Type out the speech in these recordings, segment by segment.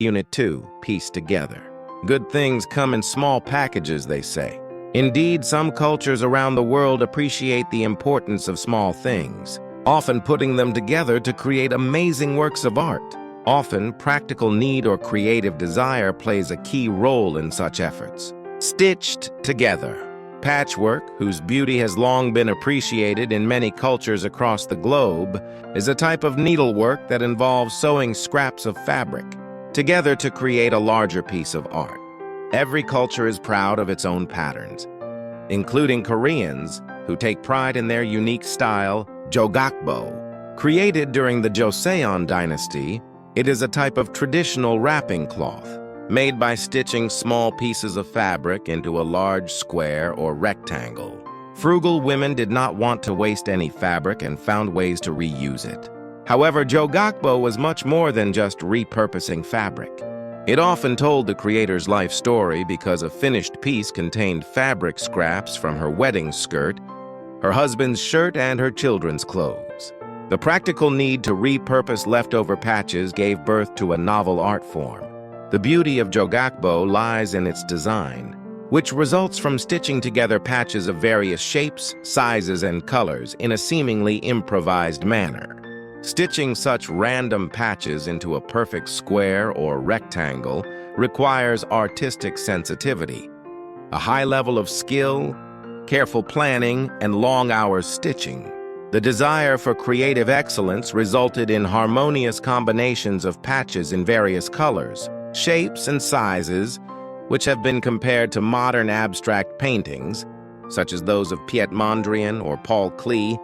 Unit 2, piece together. Good things come in small packages, they say. Indeed, some cultures around the world appreciate the importance of small things, often putting them together to create amazing works of art. Often, practical need or creative desire plays a key role in such efforts. Stitched together. Patchwork, whose beauty has long been appreciated in many cultures across the globe, is a type of needlework that involves sewing scraps of fabric together to create a larger piece of art. Every culture is proud of its own patterns, including Koreans, who take pride in their unique style, jogakbo. Created during the Joseon dynasty, it is a type of traditional wrapping cloth, made by stitching small pieces of fabric into a large square or rectangle. Frugal women did not want to waste any fabric and found ways to reuse it. However, jogakbo was much more than just repurposing fabric. It often told the creator's life story because a finished piece contained fabric scraps from her wedding skirt, her husband's shirt, and her children's clothes. The practical need to repurpose leftover patches gave birth to a novel art form. The beauty of jogakbo lies in its design, which results from stitching together patches of various shapes, sizes, and colors in a seemingly improvised manner. Stitching such random patches into a perfect square or rectangle requires artistic sensitivity, a high level of skill, careful planning, and long hours stitching. The desire for creative excellence resulted in harmonious combinations of patches in various colors, shapes, and sizes, which have been compared to modern abstract paintings, such as those of Piet Mondrian or Paul Klee.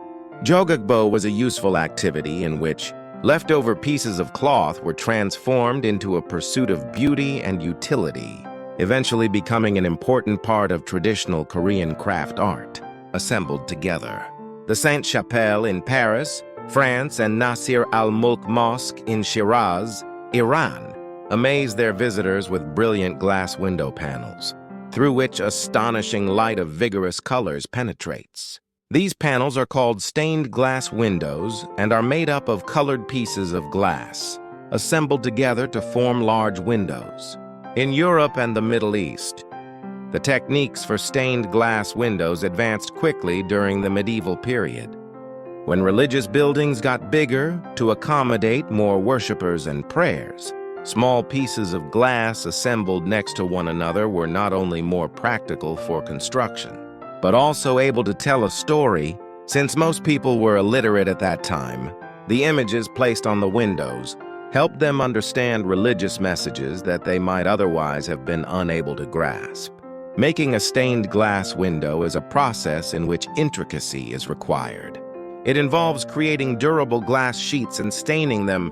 Jogakbo was a useful activity in which leftover pieces of cloth were transformed into a pursuit of beauty and utility, eventually becoming an important part of traditional Korean craft art, assembled together. The Sainte-Chapelle in Paris, France, and Nasir al-Mulk Mosque in Shiraz, Iran, amaze their visitors with brilliant glass window panels, through which astonishing light of vigorous colors penetrates. These panels are called stained glass windows and are made up of colored pieces of glass, assembled together to form large windows. In Europe and the Middle East, the techniques for stained glass windows advanced quickly during the medieval period. When religious buildings got bigger to accommodate more worshipers and prayers, small pieces of glass assembled next to one another were not only more practical for construction, but also able to tell a story. Since most people were illiterate at that time, the images placed on the windows helped them understand religious messages that they might otherwise have been unable to grasp. Making a stained glass window is a process in which intricacy is required. It involves creating durable glass sheets and staining them,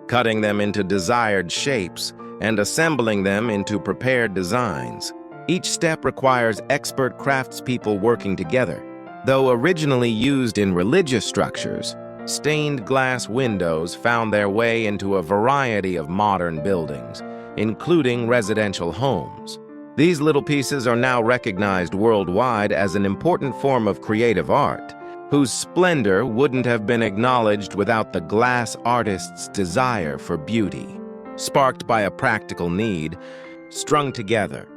cutting them into desired shapes, and assembling them into prepared designs. Each step requires expert craftspeople working together. Though originally used in religious structures, stained glass windows found their way into a variety of modern buildings, including residential homes. These little pieces are now recognized worldwide as an important form of creative art, whose splendor wouldn't have been acknowledged without the glass artist's desire for beauty, sparked by a practical need, strung together.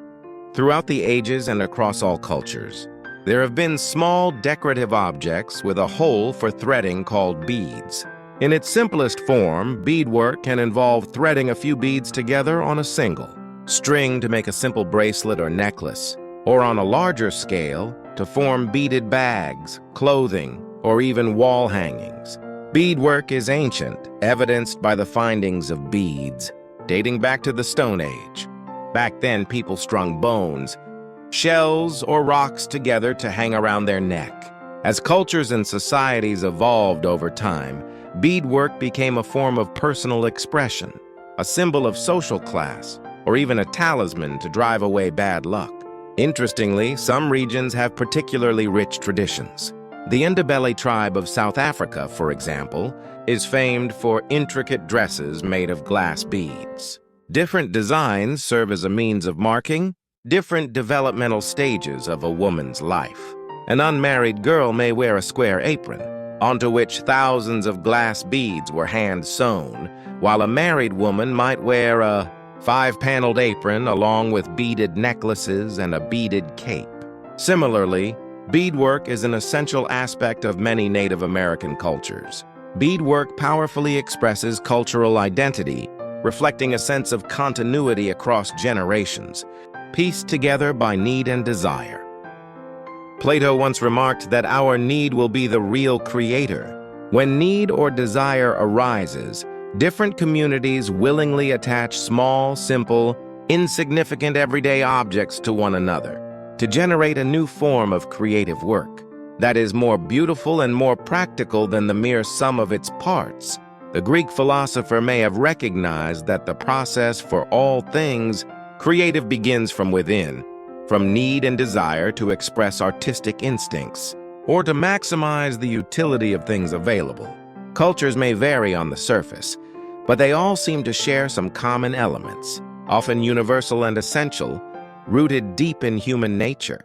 Throughout the ages and across all cultures, there have been small decorative objects with a hole for threading called beads. In its simplest form, beadwork can involve threading a few beads together on a single string to make a simple bracelet or necklace, or on a larger scale to form beaded bags, clothing, or even wall hangings. Beadwork is ancient, evidenced by the findings of beads dating back to the Stone Age. Back then, people strung bones, shells, or rocks together to hang around their neck. As cultures and societies evolved over time, beadwork became a form of personal expression, a symbol of social class, or even a talisman to drive away bad luck. Interestingly, some regions have particularly rich traditions. The Ndebele tribe of South Africa, for example, is famed for intricate dresses made of glass beads. Different designs serve as a means of marking different developmental stages of a woman's life. An unmarried girl may wear a square apron, onto which thousands of glass beads were hand-sewn, while a married woman might wear a 5-paneled apron along with beaded necklaces and a beaded cape. Similarly, beadwork is an essential aspect of many Native American cultures. Beadwork powerfully expresses cultural identity, reflecting a sense of continuity across generations, pieced together by need and desire. Plato once remarked that our need will be the real creator. When need or desire arises, different communities willingly attach small, simple, insignificant everyday objects to one another to generate a new form of creative work that is more beautiful and more practical than the mere sum of its parts. The Greek philosopher may have recognized that the process for all things creative begins from within, from need and desire to express artistic instincts, or to maximize the utility of things available. Cultures may vary on the surface, but they all seem to share some common elements, often universal and essential, rooted deep in human nature.